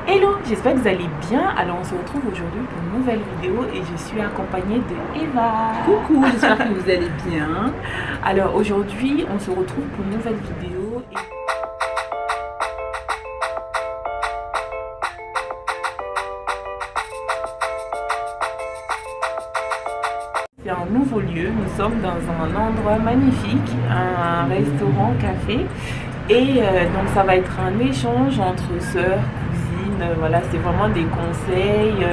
Hello, j'espère que vous allez bien. Alors on se retrouve aujourd'hui pour une nouvelle vidéo et je suis accompagnée de Eva. Coucou, j'espère que vous allez bien. Alors aujourd'hui on se retrouve pour une nouvelle vidéo. C'est un nouveau lieu, nous sommes dans un endroit magnifique, un restaurant café et donc ça va être un échange entre sœurs, cousines, voilà, c'est vraiment des conseils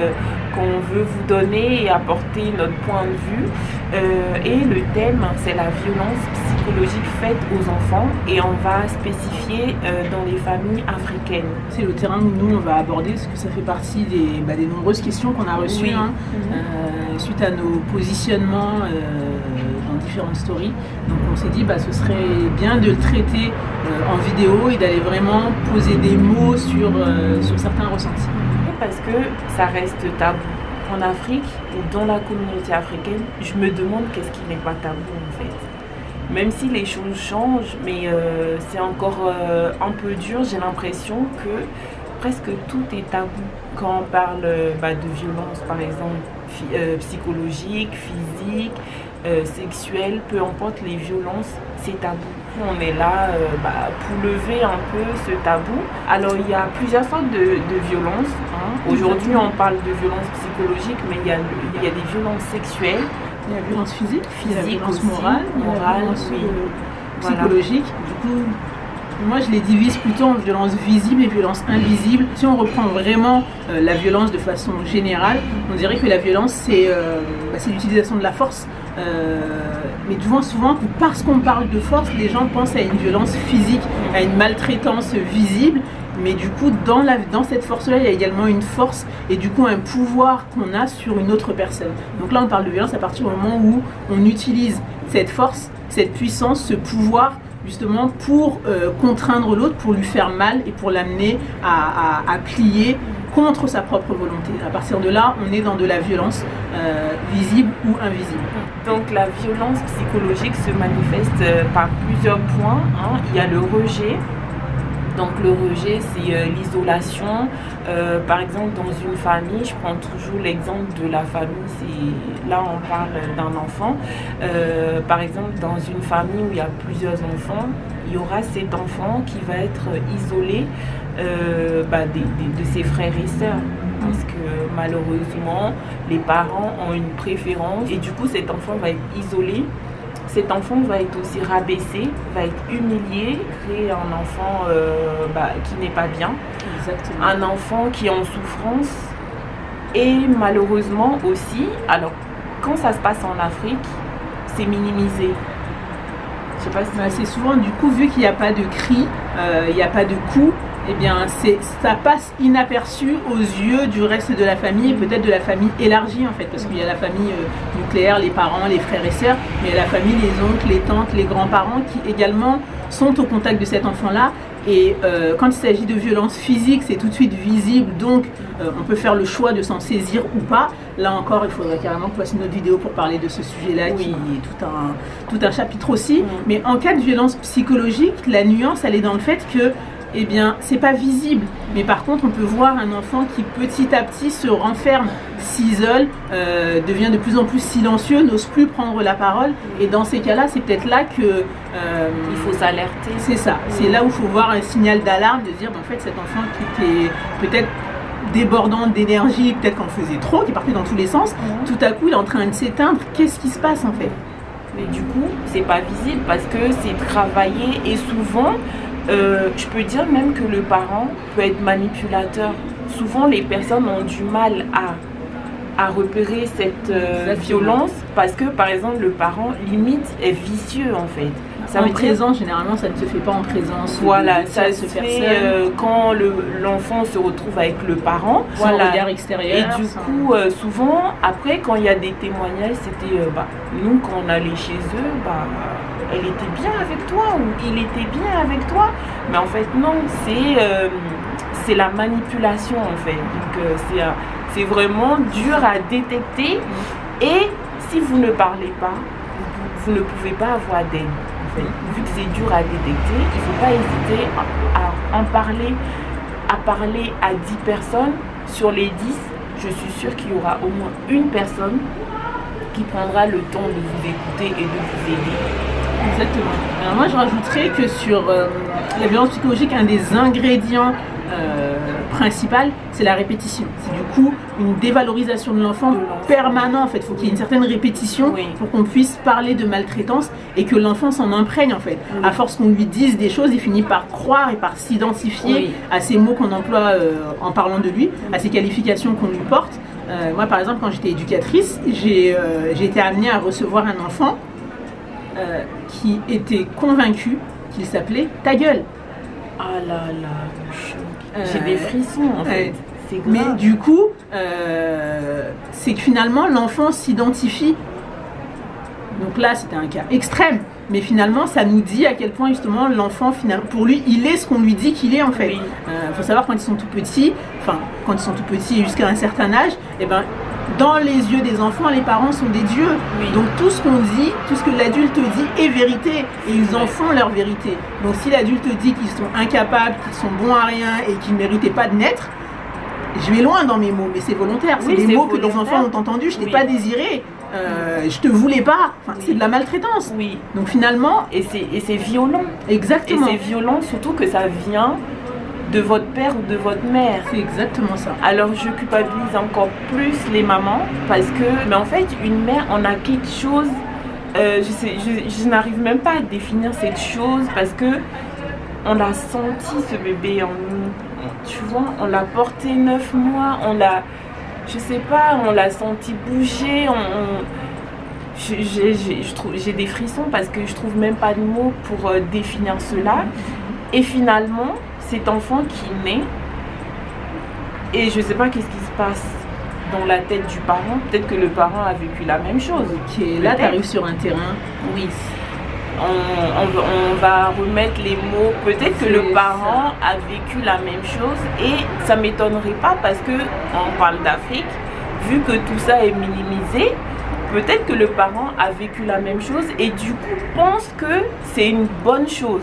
qu'on veut vous donner et apporter notre point de vue et le thème c'est la violence psychologique faite aux enfants et on va spécifier dans les familles africaines. C'est le terrain que nous on va aborder parce que ça fait partie des nombreuses questions qu'on a reçues Oui. suite à nos positionnements dans différentes stories. Donc on s'est dit ce serait bien de le traiter en vidéo et d'aller vraiment poser des mots sur certains ressentis. Parce que ça reste tabou. En Afrique ou dans la communauté africaine, je me demande qu'est-ce qui n'est pas tabou en fait. Même si les choses changent, mais c'est encore un peu dur, j'ai l'impression que presque tout est tabou. Quand on parle de violence par exemple, psychologique, physique, sexuelle, peu importe les violences, c'est tabou. On est là pour lever un peu ce tabou. Alors il y a plusieurs sortes de violences. Aujourd'hui on parle de violences psychologiques, mais il y a des violences sexuelles. Il y a la violence physique, il y a la violence aussi, morale, il y a la violence psychologique. Voilà. Du coup, moi je les divise plutôt en violence visible et violence invisible. Si on reprend vraiment la violence de façon générale, on dirait que la violence c'est l'utilisation de la force. Mais souvent, parce qu'on parle de force, les gens pensent à une violence physique, à une maltraitance visible. Mais du coup, dans cette force-là, il y a également une force et du coup un pouvoir qu'on a sur une autre personne. Donc là, on parle de violence à partir du moment où on utilise cette force, cette puissance, ce pouvoir justement pour contraindre l'autre, pour lui faire mal et pour l'amener à plier contre sa propre volonté. À partir de là, on est dans de la violence visible ou invisible. Donc la violence psychologique se manifeste par plusieurs points. Il y a le rejet. Donc le rejet, c'est l'isolation. Par exemple, dans une famille, je prends toujours l'exemple de la famille. Là, on parle d'un enfant. Par exemple, dans une famille où il y a plusieurs enfants, il y aura cet enfant qui va être isolé de ses frères et sœurs. Parce que malheureusement, les parents ont une préférence et du coup, cet enfant va être isolé. Cet enfant va être aussi rabaissé, va être humilié, créer un enfant qui n'est pas bien. Exactement. Un enfant qui est en souffrance. Et malheureusement aussi, alors quand ça se passe en Afrique, c'est minimisé. Je sais pas si c'est souvent du coup, vu qu'il n'y a pas de cri, il n'y a pas de coups, eh bien ça passe inaperçu aux yeux du reste de la famille et peut-être de la famille élargie en fait, parce qu'il y a la famille nucléaire, les parents, les frères et sœurs, mais il y a la famille, les oncles, les tantes, les grands-parents qui également sont au contact de cet enfant-là. Et quand il s'agit de violence physique, c'est tout de suite visible, donc on peut faire le choix de s'en saisir ou pas. Là encore, il faudrait carrément qu'on fasse une autre vidéo pour parler de ce sujet-là, qui est tout un chapitre aussi. Mais en cas de violence psychologique, la nuance, elle est dans le fait que c'est pas visible, mais par contre on peut voir un enfant qui petit à petit se renferme, s'isole, devient de plus en plus silencieux, n'ose plus prendre la parole, et dans ces cas-là, c'est peut-être là que il faut s'alerter. C'est ça, c'est là où il faut voir un signal d'alarme, de dire en fait cet enfant qui était peut-être débordant d'énergie, peut-être qu'en faisait trop, qui partait dans tous les sens, tout à coup il est en train de s'éteindre, qu'est-ce qui se passe en fait? Mais du coup, c'est pas visible parce que c'est travaillé et souvent je peux dire même que le parent peut être manipulateur. Souvent, les personnes ont du mal à repérer cette violence parce que, par exemple, le parent, limite, est vicieux en fait. Ça en présence, généralement, ça ne se fait pas en présence. Voilà, ça se fait quand l'enfant se retrouve avec le parent. Sans regard extérieur. Et du coup, souvent, après, quand il y a des témoignages, c'était nous, quand on allait chez eux, elle était bien avec toi ou il était bien avec toi. Mais en fait, non, c'est la manipulation en fait. Donc, c'est vraiment dur à détecter. Et si vous ne parlez pas, vous ne pouvez pas avoir d'aide. Vu que c'est dur à détecter, il ne faut pas hésiter à en parler à parler à 10 personnes, sur les 10, je suis sûre qu'il y aura au moins une personne qui prendra le temps de vous écouter et de vous aider. Exactement. Alors moi, je rajouterais que sur la violence psychologique, un des ingrédients principal, c'est la répétition. C'est du coup une dévalorisation de l'enfant permanent. En fait, il faut qu'il y ait une certaine répétition pour qu'on puisse parler de maltraitance et que l'enfant s'en imprègne en fait. À force qu'on lui dise des choses, il finit par croire et par s'identifier à ces mots qu'on emploie en parlant de lui, à ces qualifications qu'on lui porte. Moi, par exemple, quand j'étais éducatrice, j'ai été amenée à recevoir un enfant qui était convaincu qu'il s'appelait Ta gueule. Ah là là, j'ai des frissons en fait. Mais du coup, c'est que finalement l'enfant s'identifie. Donc là, c'était un cas extrême. Mais finalement, ça nous dit à quel point justement l'enfant, pour lui, il est ce qu'on lui dit qu'il est en fait. Faut savoir quand ils sont tout petits, jusqu'à un certain âge, et ben, dans les yeux des enfants, les parents sont des dieux. Donc tout ce qu'on dit, tout ce que l'adulte dit est vérité. Et ils en font leur vérité. Donc si l'adulte dit qu'ils sont incapables, qu'ils sont bons à rien et qu'ils ne méritaient pas de naître, je vais loin dans mes mots, mais c'est volontaire. C'est des mots que les enfants ont entendus, je ne t'ai pas désiré. Je te voulais pas. C'est de la maltraitance. Donc finalement... Et c'est violent. Exactement. Et c'est violent surtout que ça vient de votre père ou de votre mère. C'est exactement ça. Alors je culpabilise encore plus les mamans parce que, mais en fait, une mère, on a quelque chose, je n'arrive même pas à définir cette chose parce que on a senti ce bébé en nous. Tu vois, on l'a porté 9 mois, on l'a, je sais pas, on l'a senti bouger, j'ai des frissons parce que je trouve même pas de mots pour définir cela. Et finalement, cet enfant qui naît, et je sais pas qu'est-ce qui se passe dans la tête du parent, peut-être que le parent a vécu la même chose. Ok, là tu arrives sur un terrain. Oui. On va remettre les mots, peut-être que le parent a vécu la même chose et ça ne m'étonnerait pas parce que on parle d'Afrique, vu que tout ça est minimisé, peut-être que le parent a vécu la même chose et du coup pense que c'est une bonne chose.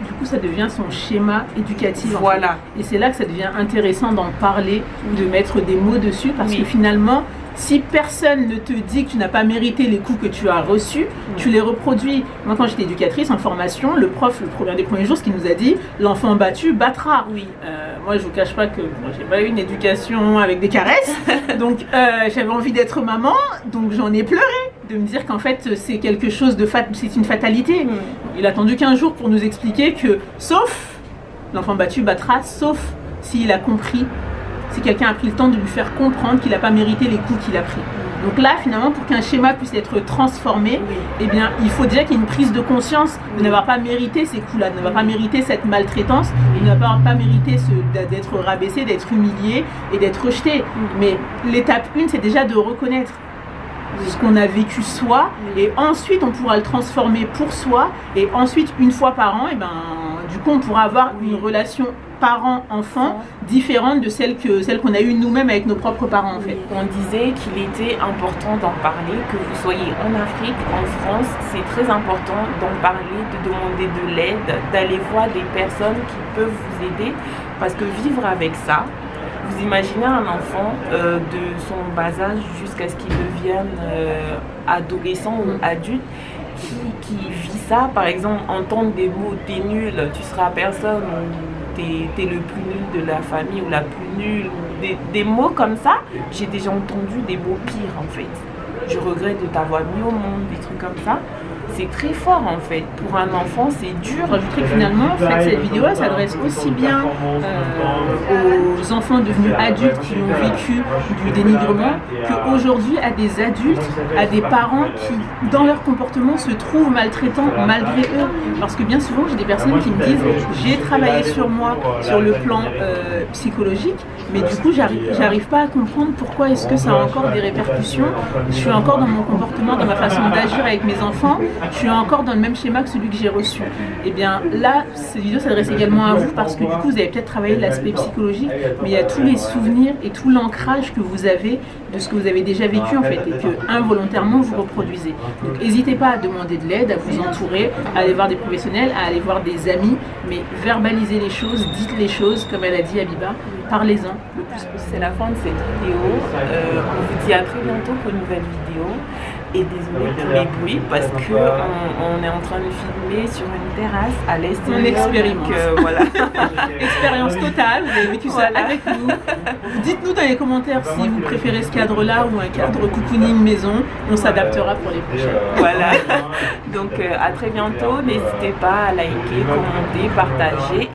Du coup, ça devient son schéma éducatif. Voilà. Et c'est là que ça devient intéressant d'en parler, de mettre des mots dessus parce que finalement, si personne ne te dit que tu n'as pas mérité les coups que tu as reçus, tu les reproduis. Moi, quand j'étais éducatrice en formation, le prof, un des premiers jours, ce qu'il nous a dit, l'enfant battu battra. Moi, je vous cache pas que j'ai pas eu une éducation avec des caresses, donc j'avais envie d'être maman, donc j'en ai pleuré de me dire qu'en fait c'est quelque chose de c'est une fatalité. Il a attendu 15 jours pour nous expliquer que, sauf l'enfant battu battra, sauf s'il a compris. Si quelqu'un a pris le temps de lui faire comprendre qu'il n'a pas mérité les coups qu'il a pris. Donc là, finalement, pour qu'un schéma puisse être transformé, eh bien, il faut déjà qu'il y ait une prise de conscience de n'avoir pas mérité ces coups-là, de n'avoir pas mérité cette maltraitance, de n'avoir pas mérité d'être rabaissé, d'être humilié et d'être rejeté. Mais l'étape 1, c'est déjà de reconnaître ce qu'on a vécu soi, et ensuite on pourra le transformer pour soi, et ensuite, une fois par an, eh ben, du coup, on pourra avoir une relation parent-enfant différente de celle qu'on a eue nous-mêmes avec nos propres parents en fait. On disait qu'il était important d'en parler, que vous soyez en Afrique, en France, c'est très important d'en parler, de demander de l'aide, d'aller voir des personnes qui peuvent vous aider, parce que vivre avec ça, vous imaginez un enfant de son bas âge jusqu'à ce qu'il devienne adolescent ou adulte, qui vit ça, par exemple, entendre des mots, t'es nul, tu seras personne, t'es le plus nul de la famille ou la plus nulle, des mots comme ça, j'ai déjà entendu des mots pires en fait. Je regrette de t'avoir mis au monde, des trucs comme ça. C'est très fort en fait. Pour un enfant, c'est dur. J'ajouterais que finalement, en fait, cette vidéo s'adresse aussi bien aux enfants devenus adultes qui ont vécu du dénigrement qu'aujourd'hui à des adultes, à des parents qui, dans leur comportement, se trouvent maltraitants malgré eux. Parce que bien souvent, j'ai des personnes qui me disent j'ai travaillé sur moi sur le plan psychologique, mais du coup, j'arrive pas à comprendre pourquoi est-ce que ça a encore des répercussions. Je suis encore dans mon comportement, dans ma façon d'agir avec mes enfants. Je suis encore dans le même schéma que celui que j'ai reçu. Et bien là, cette vidéo s'adresse également à vous parce que du coup, vous avez peut-être travaillé l'aspect psychologique, mais il y a tous les souvenirs et tout l'ancrage que vous avez de ce que vous avez déjà vécu en fait et que involontairement vous reproduisez. Donc n'hésitez pas à demander de l'aide, à vous entourer, à aller voir des professionnels, à aller voir des amis, mais verbalisez les choses, dites les choses comme elle a dit Habiba, parlez-en le plus possible. C'est la fin de cette vidéo, on vous dit à très bientôt pour une nouvelle vidéo. Et désolé pour les bruits parce que on est en train de filmer sur une terrasse à l'extérieur. On expérimente. Voilà. Expérience totale, vous avez vécu ça avec nous. Dites-nous dans les commentaires si vous préférez ce cadre-là ou un cadre cocooning maison. On s'adaptera pour les prochaines. Voilà. Donc à très bientôt. N'hésitez pas à liker, commenter, partager.